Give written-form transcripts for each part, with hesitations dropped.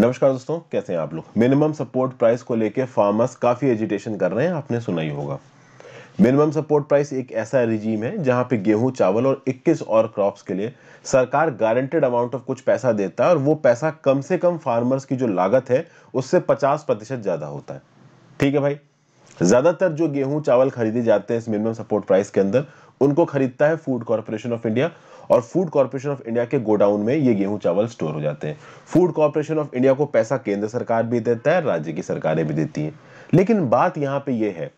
नमस्कार दोस्तों, कैसे हैं आप लोग। मिनिमम सपोर्ट प्राइस को लेके फार्मर्स काफी एजिटेशन कर रहे हैं, आपने सुना ही होगा। मिनिमम सपोर्ट प्राइस एक ऐसा रिजीम है जहां पे गेहूं, चावल और 21 और क्रॉप्स के लिए सरकार गारंटेड अमाउंट ऑफ कुछ पैसा देता है और वो पैसा कम से कम फार्मर्स की जो लागत है उससे 50% ज्यादा होता है। ठीक है भाई। ज्यादातर जो गेहूं चावल खरीदे जाते हैं इस मिनिमम सपोर्ट प्राइस के अंदर, उनको खरीदता है फूड कॉर्पोरेशन ऑफ इंडिया, और फूड कॉर्पोरेशन ऑफ इंडिया के गोडाउन में ये गेहूं चावल स्टोर हो जाते हैं। फूड कॉर्पोरेशन ऑफ इंडिया को पैसा केंद्र सरकार भी देता है, राज्य की सरकारें भी देती हैं। लेकिन बात यहां पे ये है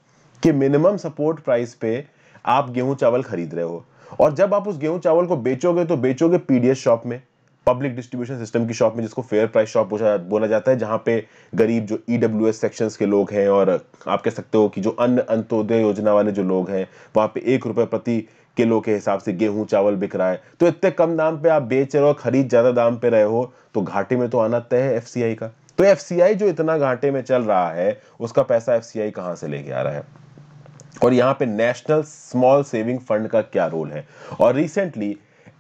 कि मिनिमम सपोर्ट प्राइस पे आप गेहूं चावल खरीद रहे हो, और जब आप उस गेहूं चावल को बेचोगे तो बेचोगे पीडीएस शॉप में, पब्लिक डिस्ट्रीब्यूशन सिस्टम की शॉप में, जिसको फेयर प्राइस शॉप बोला जाता है, जहां पे गरीब जो ईडब्ल्यूएस सेक्शंस के लोग हैं और आप कह सकते हो कि जो अन्न अंत्योदय योजना वाले जो लोग हैं, वहां पे 1 रुपए प्रति किलो के हिसाब से गेहूं चावल बिक रहा है। तो इतने कम दाम पे आप बेच रहे हो, खरीद ज्यादा दाम पे रहे हो, तो घाटे में तो आना तय है एफसीआई का। तो एफसीआई जो इतना घाटे में चल रहा है, उसका पैसा एफसीआई कहां से लेके आ रहा है, और यहाँ पे नेशनल स्मॉल सेविंग फंड का क्या रोल है। और रिसेंटली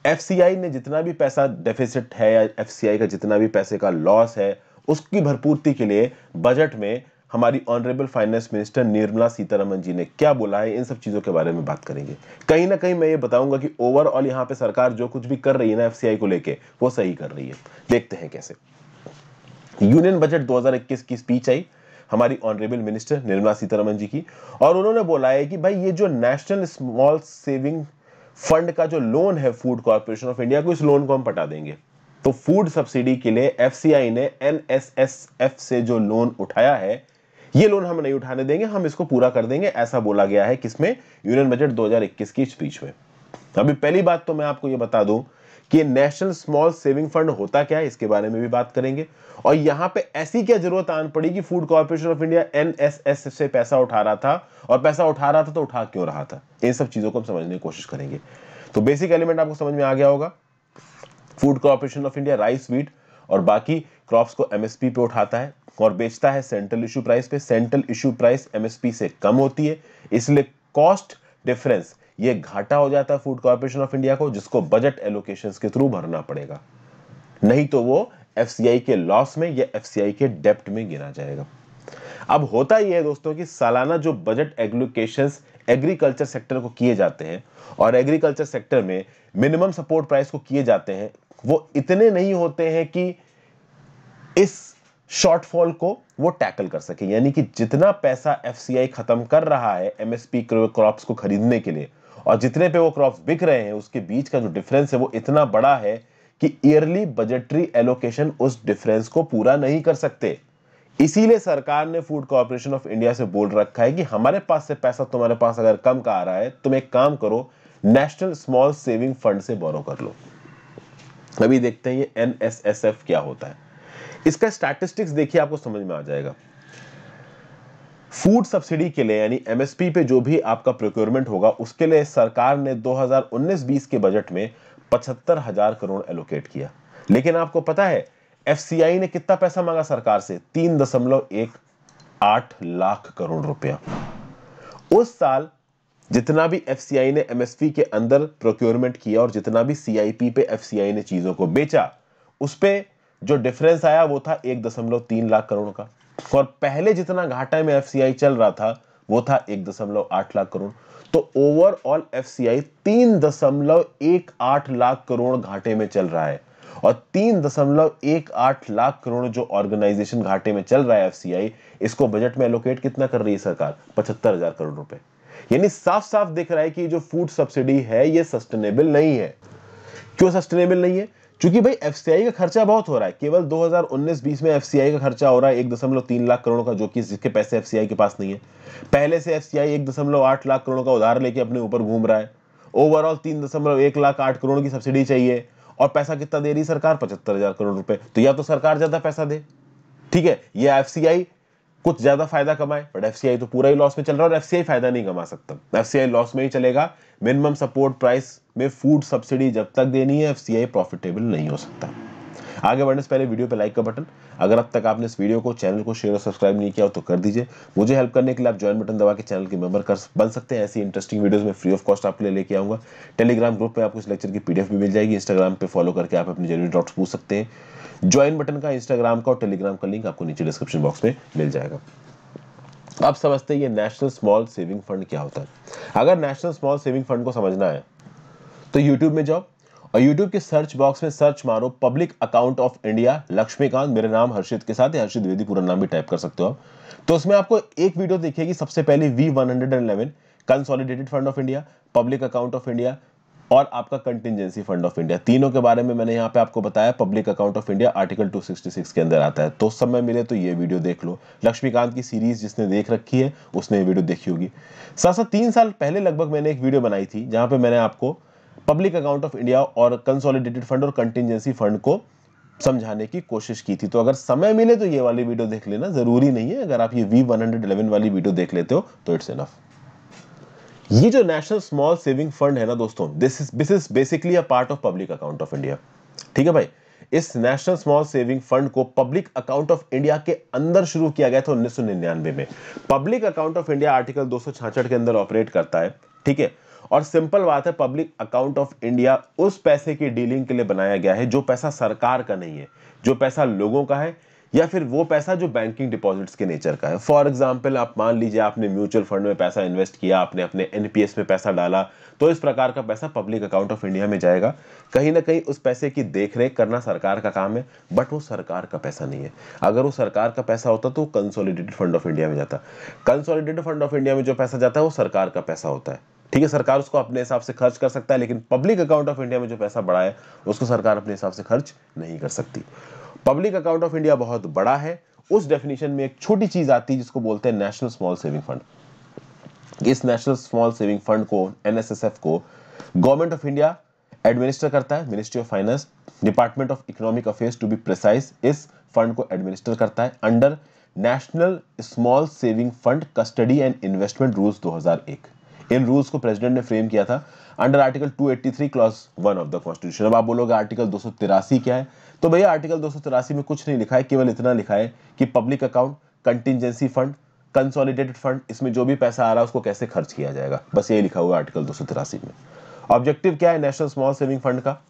एफसीआई ने जितना भी पैसा डेफिसिट है या एफसीआई का जितना भी पैसे का लॉस है, उसकी भरपूर्ति के लिए बजट में हमारी honourable finance minister Nirmala Sitharaman ji ने क्या बोला है, इन सब चीजों के बारे में बात करेंगे। कहीं ना कहीं मैं ये बताऊंगा कि ओवरऑल यहाँ पे सरकार जो कुछ भी कर रही है ना एफसीआई को लेके, वो सही कर रही है। देखते हैं कैसे। यूनियन बजट 2021 की स्पीच आई हमारी ऑनरेबल मिनिस्टर निर्मला सीतारमण जी की, और उन्होंने बोला है कि भाई ये जो नेशनल स्मॉल सेविंग फंड का जो लोन है फूड कॉर्पोरेशन ऑफ इंडिया को, इस लोन को हम पटा देंगे। तो फूड सब्सिडी के लिए एफसीआई ने एनएसएसएफ से जो लोन उठाया है, ये लोन हम नहीं उठाने देंगे, हम इसको पूरा कर देंगे, ऐसा बोला गया है किसमें, यूनियन बजट 2021 की स्पीच में। अभी पहली बात तो मैं आपको ये बता दूं कि नेशनल स्मॉल सेविंग फंड होता क्या है, इसके बारे में भी बात करेंगे। और यहां पे ऐसी क्या जरूरत आन पड़ी कि food corporation of India NSS से पैसा उठा रहा था, और पैसा उठा रहा था तो उठा क्यों रहा था, इन सब चीजों को हम समझने की कोशिश करेंगे। तो बेसिक एलिमेंट आपको समझ में आ गया होगा। Food corporation of India rice, wheat और बाकी क्रॉप्स को एमएसपी पे उठाता है और बेचता है सेंट्रल इशू प्राइस पे। सेंट्रल इशू प्राइस एमएसपी से कम होती है, इसलिए कॉस्ट डिफरेंस ये घाटा हो जाता है फूड कॉर्पोरेशन ऑफ इंडिया को, जिसको बजट एलोकेशंस के थ्रू भरना पड़ेगा, नहीं तो वो एफसीआई के लॉस में या एफसीआई के डेप्ट में गिना जाएगा। अब होता यह है दोस्तों कि सालाना जो बजट एलोकेशंस एग्रीकल्चर सेक्टर को किए जाते हैं, और एग्रीकल्चर सेक्टर में मिनिमम सपोर्ट प्राइस को किए जाते हैं, वो इतने नहीं होते हैं कि इस शॉर्टफॉल को वो टैकल कर सके। यानी कि जितना पैसा एफसीआई खत्म कर रहा है एमएसपी क्रॉप्स को खरीदने के लिए, और जितने पे वो क्रॉप्स बिक रहे हैं, उसके बीच का जो डिफरेंस है वो इतना बड़ा है कि ईयरली बजटरी एलोकेशन उस डिफरेंस को पूरा नहीं कर सकते। इसीलिए सरकार ने फूड कॉर्पोरेशन ऑफ इंडिया से बोल रखा है कि हमारे पास से पैसा तुम्हारे पास अगर कम का आ रहा है, तुम एक काम करो, नेशनल स्मॉल सेविंग फंड से बोरो कर लो। अभी देखते हैं ये एनएसएसएफ क्या होता है। इसका स्टैटिस्टिक्स देखिए, आपको समझ में आ जाएगा। फूड सब्सिडी के लिए यानी एमएसपी पे जो भी आपका प्रोक्योरमेंट होगा, उसके लिए सरकार ने 2019-20 के बजट में 75,000 करोड़ एलोकेट किया। लेकिन आपको पता है एफसीआई ने कितना पैसा मांगा सरकार से? 3.18 लाख करोड़ रुपया। उस साल जितना भी एफसीआई ने एमएसपी के अंदर प्रोक्योरमेंट किया और जितना भी सीआईपी पे एफसीआई ने चीजों को बेचा, उस पे जो डिफरेंस आया वो था 1.3 लाख करोड़ का। और पहले जितना घाटा में एफसीआई चल रहा था वो था 1.8 लाख करोड़। तो ओवरऑल एफसीआई 3.18 लाख करोड़ घाटे में चल रहा है। और 3.18 लाख करोड़ जो ऑर्गेनाइजेशन घाटे में चल रहा है एफसीआई, इसको बजट में एलोकेट कितना कर रही है सरकार? 75,000 करोड़ रुपए। यानी साफ साफ दिख रहा है कि जो फूड सब्सिडी है ये सस्टेनेबल नहीं है। क्यों सस्टेनेबल नहीं है? क्योंकि भाई एफसीआई का खर्चा बहुत हो रहा है। केवल 2019-20 में एफसीआई का खर्चा हो रहा है 1.3 लाख करोड़ का, जो कि जिसके पैसे एफसीआई के पास नहीं है। पहले से एफसीआई 1.8 लाख करोड़ का उधार लेके अपने ऊपर घूम रहा है। ओवरऑल 3.1 लाख 8 करोड़ की सब्सिडी चाहिए, और पैसा कितना दे रही सरकार? 75,000 करोड़ रुपए। तो या तो सरकार ज्यादा पैसा दे, ठीक है, ये एफसीआई कुछ ज्यादा फायदा कमाए, बट एफसीआई तो पूरा ही लॉस में चल रहा है, और एफसीआई फायदा नहीं कमा सकता, एफसीआई लॉस में ही चलेगा। मिनिमम सपोर्ट प्राइस में फूड सब्सिडी जब तक देनी है, एफसीआई प्रॉफिटेबल नहीं हो सकता। आगे बढ़ने से पहले वीडियो पे लाइक का बटन, अगर अब तक आपने इस वीडियो को, चैनल को शेयर और सब्सक्राइब नहीं किया हो तो कर दीजिए। मुझे हेल्प करने के लिए आप ज्वाइन बटन दबा के चैनल के मेंबर बन सकते हैं। ऐसी इंटरेस्टिंग वीडियोस में फ्री ऑफ कॉस्ट आपके लिए लेके आऊंगा। टेलीग्राम ग्रुप में आपको इस लेक्चर की पीडीएफ भी मिल जाएगी। इंस्टाग्राम पे फॉलो करके आप अपनी जरूरी डाउट्स पूछ सकते हैं। ज्वाइन बटन का, इंस्टाग्राम का और टेलीग्राम का लिंक आपको नीचे डिस्क्रिप्शन बॉक्स में मिल जाएगा। आप समझते हैं ये नेशनल स्मॉल सेविंग फंड क्या होता है। अगर नेशनल स्मॉल सेविंग फंड को समझना है तो यूट्यूब में जाओ और यूट्यूब के सर्च बॉक्स में सर्च मारो public account of India Laxmikanth, मेरे नाम हर्षित के साथ, हर्षित द्विवेदी पूरा नाम भी टाइप कर सकते हो आप। तो उसमें आपको एक वीडियो दिखेगी सबसे पहले V111 consolidated fund of India, public account of India और आपका कंटिजेंसी फंड ऑफ इंडिया। तीनों के बारे में मैंने यहाँ पे आपको बताया। Public account of India article 266 के अंदर आता है, तो समय मिले तो ये वीडियो देख लो। लक्ष्मीकांत की सीरीज जिसने देख रखी है उसने ये वीडियो देखी होगी। साथ साथ 3 साल पहले लगभग मैंने एक वीडियो बनाई थी जहां पे मैंने आपको पब्लिक अकाउंट ऑफ इंडिया और कंसोलिडेटेड फंड और कंटिजेंसी फंड को समझाने की कोशिश की थी। तो अगर समय मिले तो ये वाली वीडियो देख लेना, जरूरी नहीं है अगर आप ये V111 वाली वीडियो देख लेते हो तो इट्स इनफ। ये जो नेशनल स्मॉल सेविंग फंड है ना दोस्तों, this is basically a part of public account of India. ठीक है भाई, इस नेशनल स्मॉल सेविंग फंड को पब्लिक अकाउंट ऑफ इंडिया के अंदर शुरू किया गया था 1999 में। Public account of India article 266 के अंदर ऑपरेट करता है। ठीक है, और सिंपल बात है, पब्लिक अकाउंट ऑफ इंडिया उस पैसे की डीलिंग के लिए बनाया गया है जो पैसा सरकार का नहीं है, जो पैसा लोगों का है, या फिर वो पैसा जो बैंकिंग डिपॉजिट्स के नेचर का है। फॉर एग्जांपल, आप मान लीजिए आपने म्यूचुअल फंड में पैसा इन्वेस्ट किया, आपने अपने एनपीएस में पैसा डाला, तो इस प्रकार का पैसा पब्लिक अकाउंट ऑफ इंडिया में जाएगा। कहीं ना कहीं उस पैसे की देखरेख करना सरकार का काम है, बट वो सरकार का पैसा नहीं है। अगर वो सरकार का पैसा होता तो कंसोलिडेटेड फंड ऑफ इंडिया में जाता। कंसोलिडेटेड फंड ऑफ इंडिया में जो पैसा जाता है वो सरकार का पैसा होता है। ठीक है, सरकार उसको अपने हिसाब से खर्च कर सकता है, लेकिन पब्लिक अकाउंट ऑफ इंडिया में जो पैसा बढ़ा है उसको सरकार अपने हिसाब से खर्च नहीं कर सकती। पब्लिक अकाउंट ऑफ इंडिया बहुत बड़ा है। उस डेफिनेशन में एक छोटी चीज आती है जिसको बोलते हैं नेशनल स्मॉल सेविंग फंड। इस नेशनल स्मॉल सेविंग फंड को, एनएसएसएफ को, गवर्नमेंट ऑफ इंडिया एडमिनिस्टर करता है। Ministry of finance, department of economic affairs to be precise, इस फंड को एडमिनिस्टर करता है under national small saving fund custody and investment rules 2001। इन रूल्स को प्रेसिडेंट ने फ्रेम किया था under article 283 clause 1 of the constitution. अब आप बोलोगे आर्टिकल 283 क्या है, तो भैया आर्टिकल 283 में कुछ नहीं लिखा है, केवल इतना लिखा है कि public account, contingency fund, consolidated fund, इसमें जो भी पैसा आ रहा है उसको कैसे खर्च किया जाएगा, बस यही लिखा हुआ है आर्टिकल 283 में। ऑब्जेक्टिव क्या है नेशनल स्मॉल सेविंग फंड का,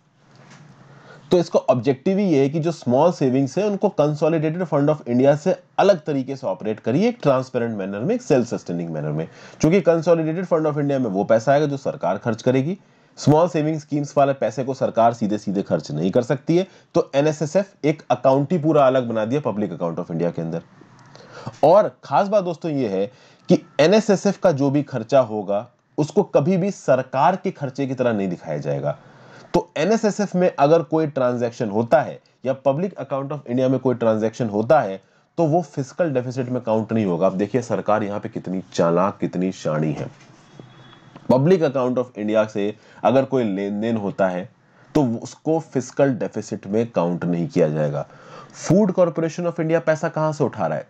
तो इसका ऑब्जेक्टिव ही है कि जो स्मॉल सेविंग्स है उनको कंसोलिडेटेड फंड ऑफ इंडिया से अलग तरीके से ऑपरेट करिए, एक ट्रांसपेरेंट मैनर में, एक सेल्फ सस्टेनिंग मैनर में। क्योंकि कंसोलिडेटेड फंड ऑफ इंडिया में वो पैसा आएगा जो सरकार खर्च करेगी। स्मॉल सेविंग स्कीम्स वाले पैसे को सरकार सीधे सीधे खर्च नहीं कर सकती है, तो एनएसएसएफ एक अकाउंट ही पूरा अलग बना दिया पब्लिक अकाउंट ऑफ इंडिया के अंदर। और खास बात दोस्तों ये है कि एनएसएसएफ का जो भी खर्चा होगा उसको कभी भी सरकार के खर्चे की तरह नहीं दिखाया जाएगा। तो एनएसएसएफ में अगर कोई ट्रांजैक्शन होता है या पब्लिक अकाउंट ऑफ इंडिया में कोई ट्रांजैक्शन होता है तो वो फिस्कल डेफिसिट में काउंट नहीं होगा। आप देखिए सरकार यहां पे कितनी चालाक, कितनी शानी है। पब्लिक अकाउंट ऑफ इंडिया से अगर कोई लेन देन होता है तो उसको फिस्कल डेफिसिट में काउंट नहीं किया जाएगा। फूड कॉर्पोरेशन ऑफ इंडिया पैसा कहां से उठा रहा है?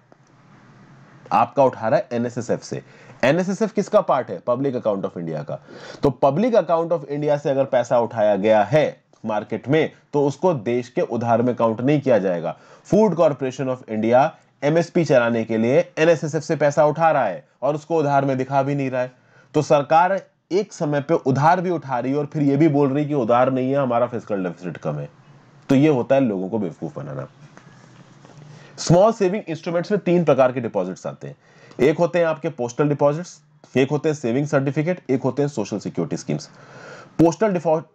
आपका उठा रहा है एनएसएसएफ से। एनएसएसएफ किसका पार्ट है? पब्लिक अकाउंट ऑफ इंडिया का। तो पब्लिक अकाउंट ऑफ इंडिया से अगर पैसा उठाया गया है मार्केट में तो उसको देश के उधार में काउंट नहीं किया जाएगा। Food corporation of India MSP चलाने के लिए एनएसएसएफ से पैसा उठा रहा है और उसको उधार में दिखा भी नहीं रहा है। तो सरकार एक समय पे उधार भी उठा रही है और फिर यह भी बोल रही कि उधार नहीं है, हमारा फिस्कल डेफिसिट कम है। तो यह होता है लोगों को बेवकूफ बनाना। स्मॉल सेविंग इंस्ट्रूमेंट्स में 3 प्रकार के डिपॉजिट्स आते हैं। एक होते हैं आपके पोस्टल डिपॉजिट्स, एक होते हैं सेविंग सर्टिफिकेट, एक होते हैं social security schemes. Postal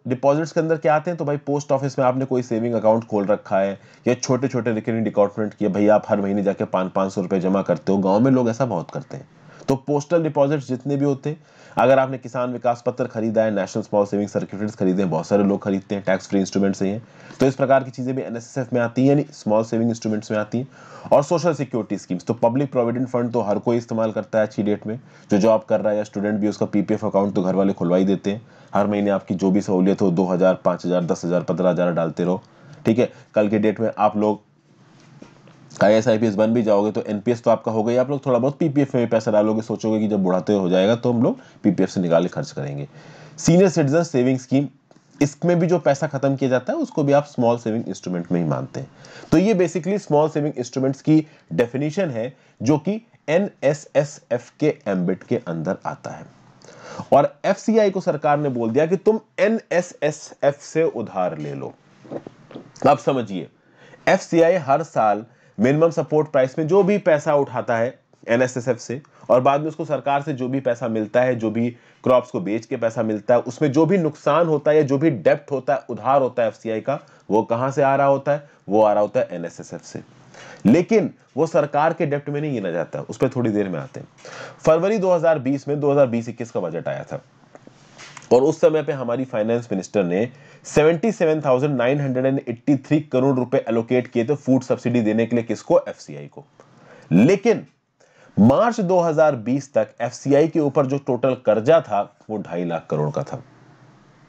deposits के अंदर क्या आते हैं? तो भाई पोस्ट ऑफिस में आपने कोई सेविंग अकाउंट खोल रखा है या छोटे छोटे रिकरिंग डिपॉजिट किए, भाई आप हर महीने जाके 500-500 रुपए जमा करते हो। गांव में लोग ऐसा बहुत करते हैं। तो पोस्टल डिपॉजिट्स जितने भी होते हैं, अगर आपने किसान विकास पत्र खरीदा है, नेशनल स्मॉल सेविंग सर्टिफिकेट्स खरीदे हैं, बहुत सारे लोग खरीदते हैं, टैक्स फ्री इंस्ट्रूमेंट्स हैं, तो इस प्रकार की चीजें भी एनएसएसएफ में आती हैं, यानी स्मॉल सेविंग इंस्ट्रूमेंट्स में आती हैं। और सोशल सिक्योरिटी स्कीम्स, तो पब्लिक प्रोविडेंट फंड तो हर कोई इस्तेमाल करता है आज की डेट में। जो जॉब कर रहा है या स्टूडेंट भी, उसका पीपीएफ अकाउंट तो घर वाले खुलवा ही देते हैं। हर महीने आपकी जो भी सहूलियत हो 2000, 5000, 10,000, 15,000 डालते रहो। ठीक है, कल के डेट में आप लोग IAS बन भी जाओगे तो एनपीएस तो आपका हो गई, आप लोग थोड़ा बहुत पीपीएफ में पैसा डालोगे, सोचोगे कि जब बुढ़ाते हो जाएगा तो हम लोग पीपीएफ से निकाल के खर्च करेंगे। सीनियर सिटीजन सेविंग स्कीम, इसमें भी जो पैसा खत्म किया जाता है उसको भी आप स्मॉल सेविंग इंस्ट्रूमेंट में ही मानते हैं। तो ये बेसिकली स्मॉल सेविंग इंस्ट्रूमेंट्स की डेफिनेशन है जो कि एनएसएसएफ के एम्बिट के अंदर आता है। और एफसीआई को सरकार ने बोल दिया कि तुम एनएसएसएफ से उधार ले लो। अब समझिए, एफसीआई हर साल मिनिमम सपोर्ट प्राइस में जो भी पैसा उठाता है एनएसएसएफ से, और बाद में उसको सरकार से जो भी पैसा मिलता है, जो भी क्रॉप्स को बेच के पैसा मिलता है, उसमें जो भी नुकसान होता है या जो भी डेप्ट होता है, उधार होता है एफसीआई का, वो कहां से आ रहा होता है? वो आ रहा होता है एनएसएसएफ से। लेकिन वो सरकार के डेप्ट में नहीं गिना जाता, उस पर थोड़ी देर में आते हैं। फरवरी 2020 में 2020-21 का बजट आया था और उस समय पे हमारी फाइनेंस मिनिस्टर ने 77,983 करोड़ रुपए एलोकेट किए थे फूड सब्सिडी देने के लिए। किसको? एफसीआई को। लेकिन मार्च 2020 तक एफसीआई के ऊपर जो टोटल कर्जा था वो 2.5 लाख करोड़ का था।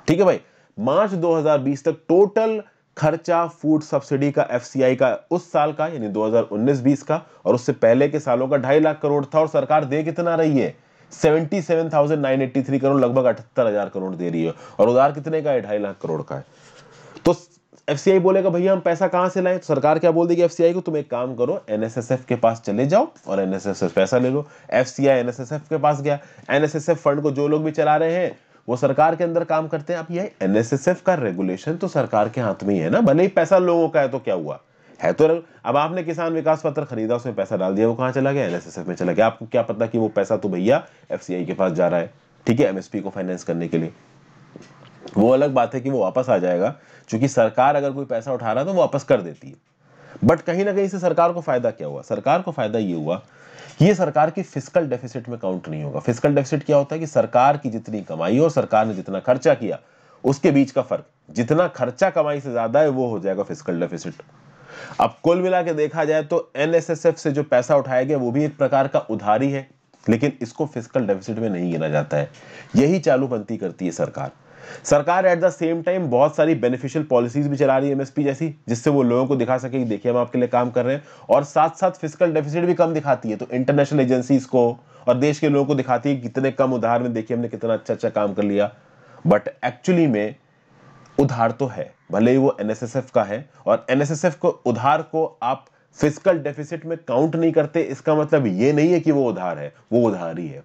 ठीक है भाई, मार्च 2020 तक टोटल खर्चा फूड सब्सिडी का एफसीआई का उस साल का यानी 2019-20 का और उससे पहले के सालों का 2.5 लाख करोड़ था। और सरकार दे कितना रही है? 77,983 करोड़, लगभग 78,000 करोड़ दे रही है। और उधार कितने का है? 2.5 लाख करोड़ का है। तो एफसीआई बोलेगा भैया हम पैसा कहां से लाएं? तो सरकार क्या बोल देगी एफसीआई को? तुम एक काम करो, एनएसएसएफ के पास चले जाओ और एनएसएसएफ पैसा ले लो। एफसीआई एनएसएसएफ के पास गया। एनएसएसएफ फंड को जो लोग भी चला रहे हैं वो सरकार के अंदर काम करते हैं। अब ये एनएसएसएफ का रेगुलेशन तो सरकार के हाथ में ही है ना, भले ही पैसा लोगों का है तो क्या हुआ है। तो अब आपने किसान विकास पत्र खरीदा, उसमें पैसा डाल दिया, वो कहां चला गया? एनएसएसएफ में चला गया। आपको क्या पता कि वो पैसा तो भैया एफसीआई के पास जा रहा है, ठीक है, एमएसपी को फाइनेंस करने के लिए। वो अलग बात है कि वो वापस आ जाएगा, क्योंकि सरकार अगर कोई पैसा उठा रहा है तो वो वापस कर देती है। बट कहीं ना कहीं से सरकार को फायदा क्या हुआ? सरकार को फायदा ये हुआ कि ये सरकार की फिस्कल डेफिसिट में काउंट नहीं होगा। फिस्कल डेफिसिट क्या होता है कि सरकार की जितनी कमाई और सरकार ने जितना खर्चा किया उसके बीच का फर्क, जितना खर्चा कमाई से ज्यादा है वो हो जाएगा फिस्कल डेफिसिट। अब कुल मिला के देखा जाए तो एनएसएसएफ से जो पैसा उठाया गया वो भी एक प्रकार का उधारी है, लेकिन इसको फिस्कल डेफिसिट में नहीं गिना जाता है। यही चालूपंथी करती है सरकार। सरकार एट द सेम टाइम बहुत सारी बेनिफिशियल पॉलिसीज भी चला रही है एमएसपी जैसी, जिससे वो लोगों को दिखा सके कि देखिए हम आपके लिए काम कर रहे हैं, और साथ साथ फिस्कल डेफिसिट भी कम दिखाती है। तो इंटरनेशनल एजेंसीज को और देश के लोगों को दिखाती है कितने कम उधार में देखिए हमने कितना अच्छा अच्छा काम कर लिया। बट एक्चुअली में उधार तो है, भले ही वो एनएसएसएफ का है, और एनएसएसएफ को उधार को आप फिस्कल डेफिसिट में काउंट नहीं करते, इसका मतलब ये नहीं है कि वो उधार है, वो उधार ही है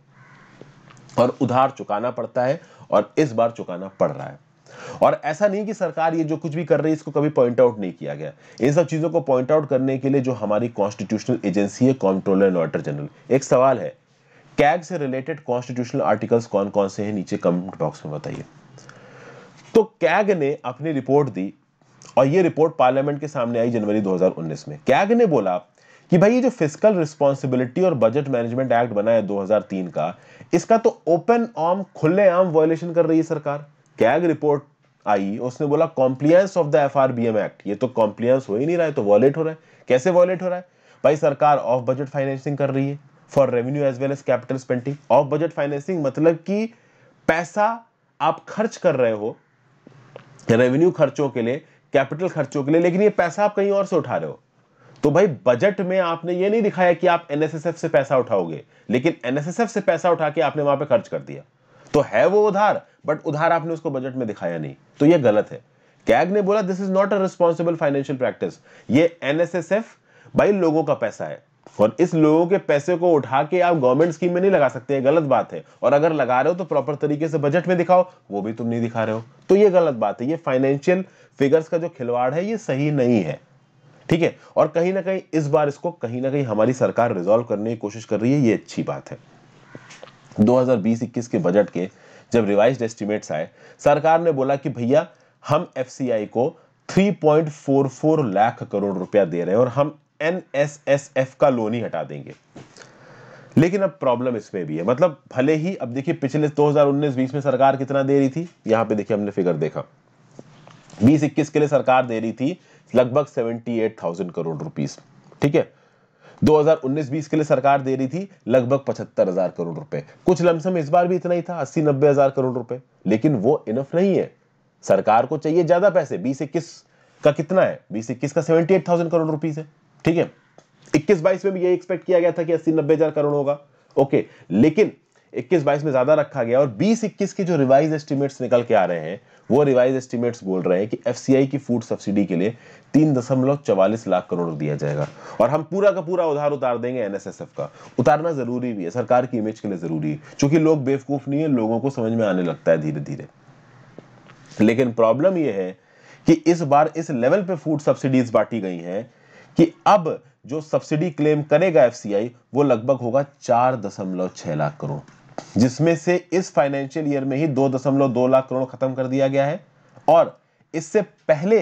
और उधार चुकाना पड़ता है और इस बार चुकाना पड़ रहा है। और ऐसा नहीं कि सरकार ये जो कुछ भी कर रही है इसको कभी पॉइंट आउट नहीं किया गया। इन सब चीजों को पॉइंट आउट करने के लिए जो हमारी कॉन्स्टिट्यूशनल एजेंसी है, कंट्रोलर एंड ऑडिटर जनरल, एक सवाल है, कैग से रिलेटेड कॉन्स्टिट्यूशनल आर्टिकल्स कौन कौन से हैं? नीचे कमेंट बॉक्स में बताइए। तो कैग ने अपनी रिपोर्ट दी और ये रिपोर्ट पार्लियामेंट के सामने आई जनवरी 2019 में। कैग ने बोला कि भाई ये जो फिस्कल रिस्पांसिबिलिटी और बजट मैनेजमेंट एक्ट बना है 2003 का, इसका तो ओपन आर्म, खुलेआम वायलेशन कर रही है सरकार। कैग रिपोर्ट आई, उसने बोला compliance of the FRBM act, ये तो कॉम्प्लियंस हो ही नहीं रहा है, तो वॉलेट हो रहा है। कैसे वॉलेट हो रहा है भाई? सरकार ऑफ बजट फाइनेंसिंग कर रही है for revenue as well as capital spending. Of budget financing मतलब कि पैसा आप खर्च कर रहे हो रेवेन्यू खर्चों के लिए, कैपिटल खर्चों के लिए, लेकिन ये पैसा आप कहीं और से उठा रहे हो। तो भाई बजट में आपने ये नहीं दिखाया कि आप एनएसएसएफ से पैसा उठाओगे, लेकिन एनएसएसएफ से पैसा उठा के आपने वहां पे खर्च कर दिया। तो है वो उधार, बट उधार आपने उसको बजट में दिखाया नहीं, तो ये गलत है। कैग ने बोला this is not a responsible financial practice. ये एनएसएसएफ भाई लोगों का पैसा है और इस लोगों के पैसे को उठा के आप गवर्नमेंट स्कीम में नहीं लगा सकते, गलत बात है। और अगर लगा रहे हो तो प्रॉपर तरीके से बजट में दिखाओ, वो भी तुम नहीं दिखा रहे हो, तो ये गलत बात है। ये फाइनेंशियल फिगर्स का जो खिलवाड़ है ये सही नहीं है, ठीक है। और कहीं ना कहीं इस बार इसको कहीं ना कहीं हमारी सरकार रिजॉल्व करने की कोशिश कर रही है, ये अच्छी बात है। 2020-21 के बजट के जब रिवाइज्ड एस्टिमेट्स आए, सरकार ने बोला कि भैया हम एफसीआई को 3.44 लाख करोड़ रुपया दे रहे हैं और हम एनएसएसएफ का लोन ही हटा देंगे। लेकिन अब प्रॉब्लम इसमें भी है, मतलब भले ही अब देखिए पिछले 2019-20 में सरकार कितना दे रही थी, यहां पे देखिए हमने फिगर देखा, 20-21 के लिए सरकार दे रही थी लगभग 78,000 करोड़ रुपीस, ठीक है। 2019-20 के लिए सरकार दे रही थी लगभग 75,000 करोड़ रुपए। कुछ लमसम इस बार भी इतना ही था, 80-90 हजार करोड़ रुपए, लेकिन वो इनफ नहीं है। सरकार को चाहिए ज्यादा पैसे। 20-21 का कितना है? 20-21 का 78,000 करोड़ रुपीस है, ठीक है। 21-22 में भी यही एक्सपेक्ट किया गया था कि 80-90 हजार करोड़ होगा, ओके। लेकिन 21-22 में ज्यादा रखा गया और 20-21 के जो रिवाइज एस्टिमेट्स निकल के आ रहे हैं वो रिवाइज एस्टिमेट्स बोल रहे हैं कि एफसीआई की फूड सब्सिडी के लिए 3.44 लाख करोड़ दिया जाएगा और हम पूरा का पूरा उधार उतार देंगे एनएसएसएफ का। उतारना जरूरी भी है, सरकार की इमेज के लिए जरूरी है, क्योंकि लोग बेवकूफ नहीं है, लोगों को समझ में आने लगता है धीरे धीरे। लेकिन प्रॉब्लम यह है कि इस बार इस लेवल पे फूड सब्सिडीज बांटी गई हैं कि अब जो सब्सिडी क्लेम करेगा एफसीआई वो लगभग होगा 4.6 लाख करोड़, जिसमें से इस फाइनेंशियल ईयर में ही 2.2 लाख करोड़ खत्म कर दिया गया है और इससे पहले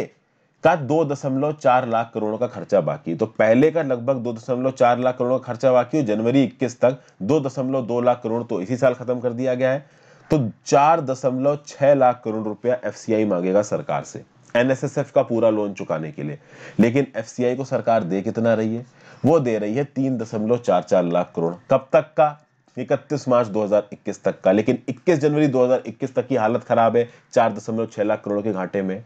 का 2.4 लाख करोड़ का खर्चा बाकी। तो पहले का लगभग 2.4 लाख करोड़ का खर्चा बाकी हो, जनवरी 21 तक 2.2 लाख करोड़ तो इसी साल खत्म कर दिया गया है। तो 4.6 लाख करोड़ रुपया एफसीआई मांगेगा सरकार से एनएसएसएफ का पूरा लोन चुकाने के लिए। लेकिन एफसीआई को सरकार दे कितना रही है? वो दे रही है 3.44 लाख करोड़। कब तक का? 31 मार्च 2021 तक का। लेकिन 21 जनवरी 2021 तक की हालत खराब है, 4.6 लाख करोड़ के घाटे में।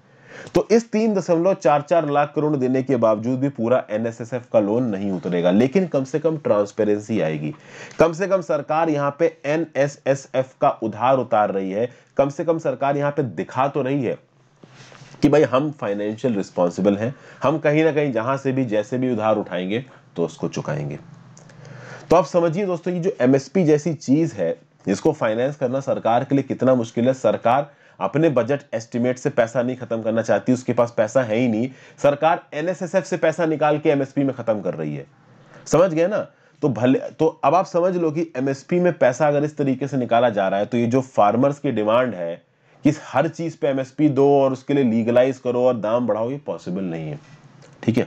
तो इस 3.44 लाख करोड़ देने के बावजूद भी पूरा एनएसएसएफ का लोन नहीं उतरेगा। लेकिन कम से कम ट्रांसपेरेंसी आएगी, कम से कम सरकार यहां पे एनएसएसएफ का उधार उतार रही है, कम से कम सरकार यहां पे दिखा तो रही है कि भाई हम फाइनेंशियल रिस्पॉन्सिबल हैं, हम कहीं ना कहीं जहां से भी जैसे भी उधार उठाएंगे तो उसको चुकाएंगे। तो आप समझिए दोस्तों, ये जो एमएसपी जैसी चीज है जिसको फाइनेंस करना सरकार के लिए कितना मुश्किल है। सरकार अपने बजट एस्टिमेट से पैसा नहीं खत्म करना चाहती, उसके पास पैसा है ही नहीं, सरकार एनएसएसएफ से पैसा निकाल के एमएसपी में खत्म कर रही है। समझ गए ना? तो भले तो अब आप समझ लो कि एमएसपी में पैसा अगर इस तरीके से निकाला जा रहा है तो ये जो फार्मर्स की डिमांड है कि हर चीज पे एमएसपी दो और उसके लिए लीगलाइज करो और दाम बढ़ाओ, ये पॉसिबल नहीं है। ठीक है,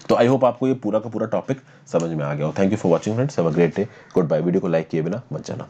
तो आई होप आपको ये पूरा का पूरा टॉपिक समझ में आ गया हो। Thank you for watching friends, have a great day, good bye. Video को लाइक किए बिना मत जाना।